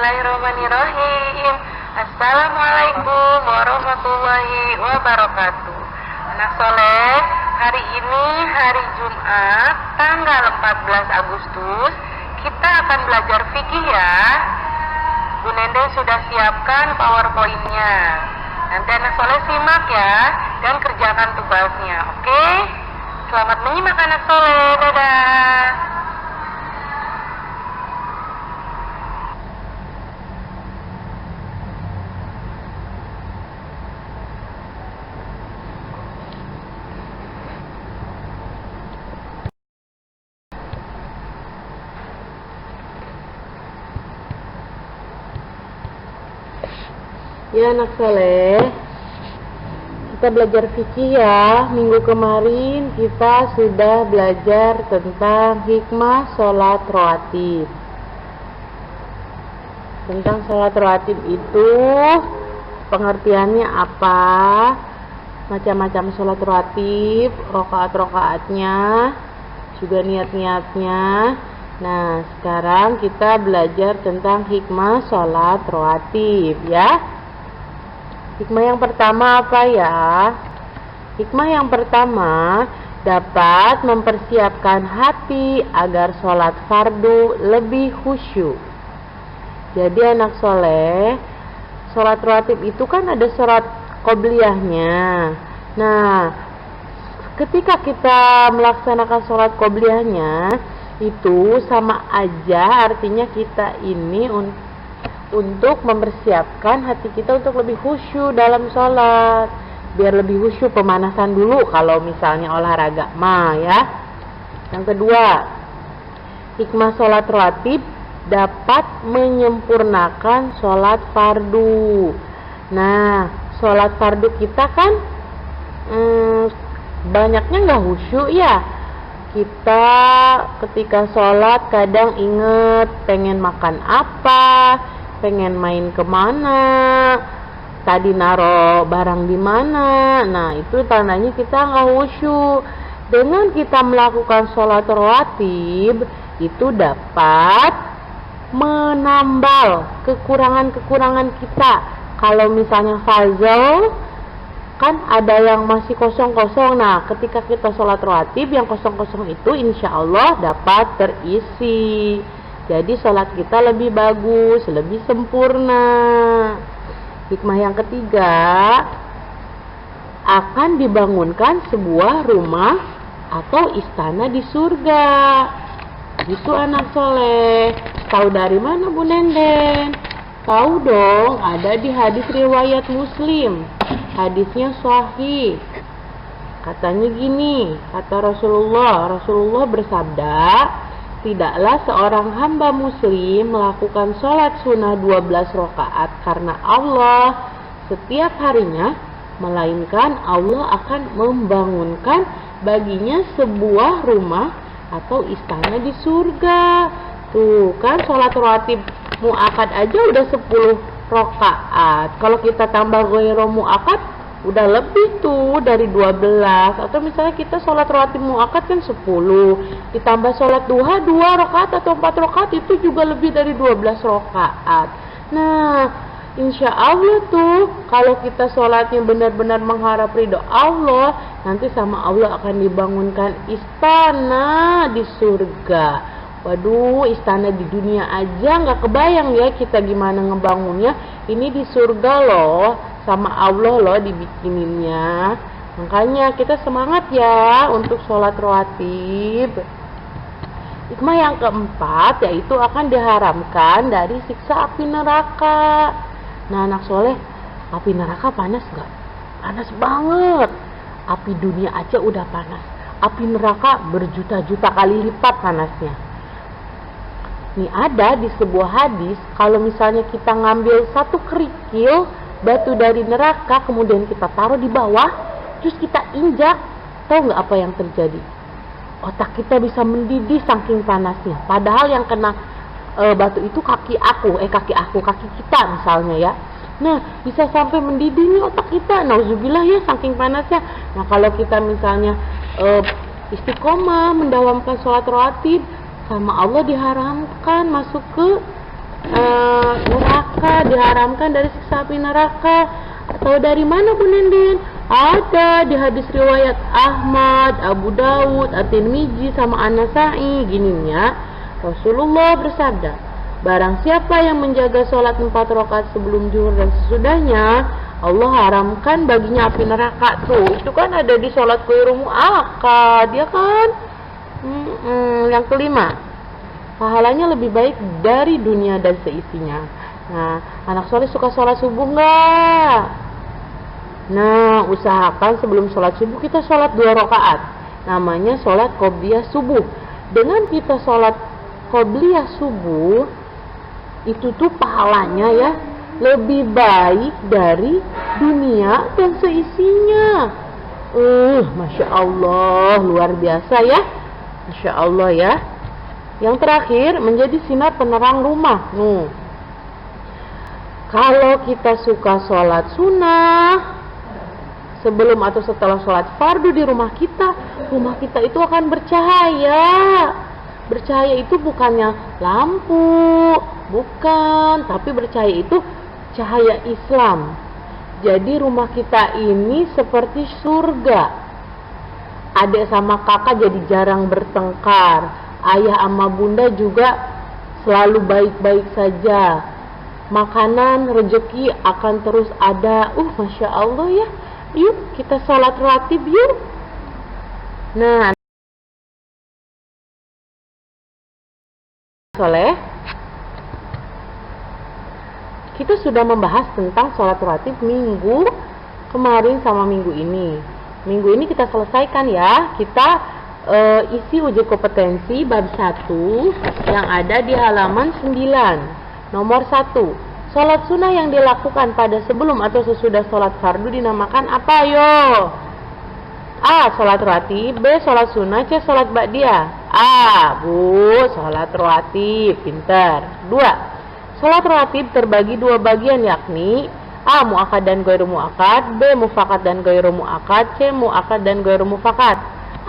Bismillahirrahmanirrahim. Assalamualaikum warahmatullahi wabarakatuh. Anak soleh, hari ini hari Jumat tanggal 14 Agustus kita akan belajar fikih ya. Bu Nende sudah siapkan PowerPoint-nya. Nanti anak soleh simak ya dan kerjakan tugasnya, oke? Selamat menyimak anak soleh, dadah. Ya anak soleh, kita belajar fikih ya. Minggu kemarin kita sudah belajar tentang hikmah sholat rawatib. Tentang sholat rawatib itu pengertiannya apa, macam-macam sholat rawatib, rokaat-rokaatnya, juga niat-niatnya. Nah sekarang kita belajar tentang hikmah sholat rawatib ya. Hikmah yang pertama apa ya? Hikmah yang pertama dapat mempersiapkan hati agar sholat fardu lebih khusyuk. Jadi anak soleh, sholat rawatib itu kan ada sholat qobliyahnya. Nah, ketika kita melaksanakan sholat qobliyahnya itu sama aja artinya kita ini untuk mempersiapkan hati kita untuk lebih khusyuk dalam sholat. Biar lebih khusyuk, pemanasan dulu kalau misalnya olahraga ya. Yang kedua, hikmah sholat rawatib dapat menyempurnakan sholat fardu. Nah, sholat fardu kita kan banyaknya nggak khusyuk ya. Kita ketika sholat kadang inget pengen makan apa, pengen main kemana, tadi naro barang di mana. Nah itu tandanya kita nggak khusyuk. Dengan kita melakukan sholat rawatib itu dapat menambal kekurangan-kekurangan kita. Kalau misalnya fazal kan ada yang masih kosong-kosong. Nah ketika kita sholat rawatib yang kosong-kosong itu insya Allah dapat terisi. Jadi sholat kita lebih bagus, lebih sempurna. Hikmah yang ketiga, akan dibangunkan sebuah rumah atau istana di surga. Gitu anak soleh. Tahu dari mana Bu Nenden? Tahu dong, ada di hadis riwayat Muslim. Hadisnya sahih. Katanya gini, kata Rasulullah bersabda, tidaklah seorang hamba muslim melakukan sholat sunnah 12 rakaat karena Allah setiap harinya, melainkan Allah akan membangunkan baginya sebuah rumah atau istana di surga. Tuh kan sholat rawatib mu'akad aja udah 10 rakaat. Kalau kita tambah ghairu mu'akad udah lebih tuh dari 12. Atau misalnya kita sholat rawatib mu'akad kan 10, ditambah sholat duha 2 rakaat atau 4 rakaat itu juga lebih dari 12 rakaat. Nah insya Allah tuh kalau kita sholatnya benar-benar mengharap ridho Allah, nanti sama Allah akan dibangunkan istana di surga. Waduh, istana di dunia aja nggak kebayang ya kita gimana ngebangunnya. Ini di surga loh, sama Allah loh dibikininnya. Makanya kita semangat ya untuk sholat rawatib. Hikmah yang keempat yaitu akan diharamkan dari siksa api neraka. Nah anak soleh, api neraka panas gak? Panas banget. Api dunia aja udah panas, api neraka berjuta-juta kali lipat panasnya. Ini ada di sebuah hadis, kalau misalnya kita ngambil satu kerikil batu dari neraka, kemudian kita taruh di bawah, terus kita injak, tahu nggak apa yang terjadi? Otak kita bisa mendidih saking panasnya. Padahal yang kena batu itu kaki kita misalnya ya. Nah bisa sampai mendidih nih otak kita, nauzubillah ya saking panasnya. Nah kalau kita misalnya istiqomah mendawamkan sholat rawatib, sama Allah diharamkan masuk ke neraka, diharamkan dari siksa api neraka. Atau dari mana Bu Nenden? Ada di hadis riwayat Ahmad, Abu Dawud, At-Tirmidzi sama An-Nasa'i. Gininya Rasulullah bersabda, barang siapa yang menjaga sholat 4 rakaat sebelum zuhur dan sesudahnya, Allah haramkan baginya api neraka. Tuh, itu kan ada di sholat ghairu muakkad, ya kan? Yang kelima, pahalanya lebih baik dari dunia dan seisinya. Nah, anak soleh suka sholat subuh nggak? Nah, usahakan sebelum sholat subuh kita sholat 2 rakaat. Namanya sholat qobliyah subuh. Dengan kita sholat qobliyah subuh, itu tuh pahalanya ya lebih baik dari dunia dan seisinya. Masya Allah, luar biasa ya. Masya Allah ya. Yang terakhir, menjadi sinar penerang rumah. Kalau kita suka sholat sunnah sebelum atau setelah sholat fardu di rumah kita itu akan bercahaya. Bercahaya itu bukannya lampu, bukan, tapi bercahaya itu cahaya Islam. Jadi rumah kita ini seperti surga. Adik sama kakak jadi jarang bertengkar. Ayah sama bunda juga selalu baik-baik saja. Makanan, rezeki akan terus ada. Masya Allah ya. Yuk kita sholat rawatib yuk. Nah, soleh, kita sudah membahas tentang sholat rawatib minggu kemarin sama minggu ini. Minggu ini kita selesaikan ya. Kita isi uji kompetensi bab 1 yang ada di halaman 9. Nomor 1, sholat sunnah yang dilakukan pada sebelum atau sesudah sholat fardu dinamakan apa yo? A. Sholat rawatib. B. Sholat sunnah. C. Sholat ba'diyah. A. Bu, sholat rawatib. Pintar. 2. Sholat rawatib terbagi 2 bagian, yakni A. Mu'akkad dan ghairu mu'akkad. B. Mufakat dan ghairu mu'akkad. C. Mu'akkad dan ghairu mufakat.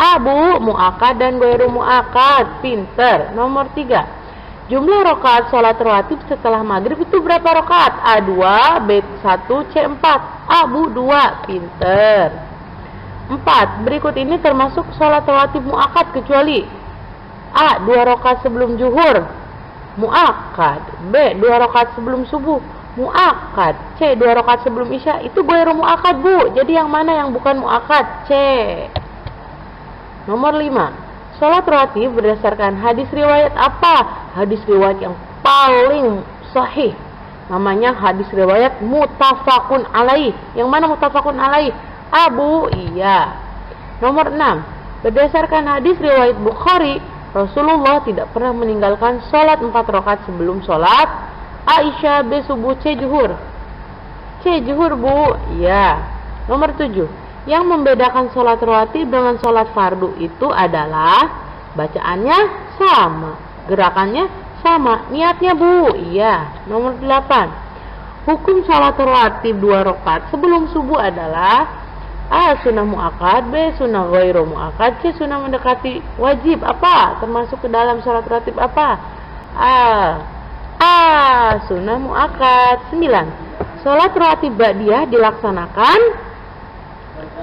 A. Bu, mu'akkad dan ghairu mu'akkad. Pintar. Nomor 3. Jumlah rakaat sholat rawatib setelah maghrib itu berapa rakaat? A 2, B 1, C 4. A Bu 2. Pinter. 4. Berikut ini termasuk sholat rawatib muakkad kecuali A 2 rakaat sebelum zuhur, muakkad. B 2 rakaat sebelum subuh, muakkad. C 2 rakaat sebelum isya. Itu ghairu muakkad Bu. Jadi yang mana yang bukan muakkad? C. Nomor 5. Sholat rawatib berdasarkan hadis riwayat apa? Hadis riwayat yang paling sahih. Namanya hadis riwayat muttafaqun alaih. Yang mana muttafaqun alaih? Abu, iya. Nomor 6. Berdasarkan hadis riwayat Bukhari, Rasulullah tidak pernah meninggalkan sholat 4 rakaat sebelum sholat Aisyah. B subuh. C zuhur. C zuhur Bu, iya. Nomor 7. Yang membedakan sholat rawatib dengan sholat fardu itu adalah bacaannya sama, gerakannya sama, niatnya Bu, iya. Nomor 8. Hukum sholat rawatib 2 rakaat sebelum subuh adalah A. Sunnah muakkad. B. Sunnah ghairu muakkad. C. Sunnah mendekati wajib. Apa? Termasuk ke dalam sholat rawatib apa? A. Sunnah muakkad. 9. Sholat rawatib ba'diyah dilaksanakan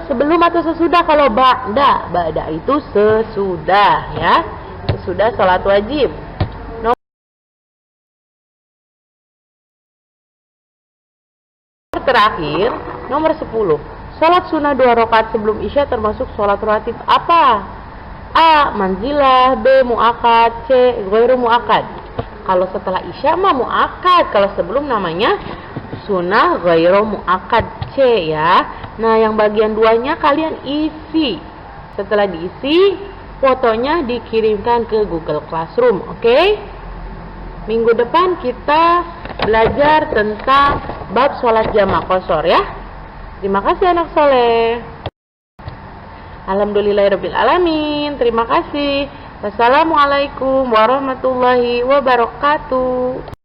sebelum atau sesudah. Kalau ba'da itu sesudah ya, sesudah sholat wajib. Nomor terakhir, nomor 10. Sholat sunnah 2 rakaat sebelum isya termasuk sholat rawatib apa? A. Manzilah. B. Muakkad. C. Ghairu muakkad. Kalau setelah isya mah muakkad, kalau sebelum namanya sunnah ghairu muakkad. C ya. Nah, yang bagian 2-nya kalian isi. Setelah diisi, fotonya dikirimkan ke Google Classroom, oke? Minggu depan kita belajar tentang bab sholat jamaah qashar ya. Terima kasih anak soleh. Alhamdulillahirabbil alamin. Terima kasih. Wassalamualaikum warahmatullahi wabarakatuh.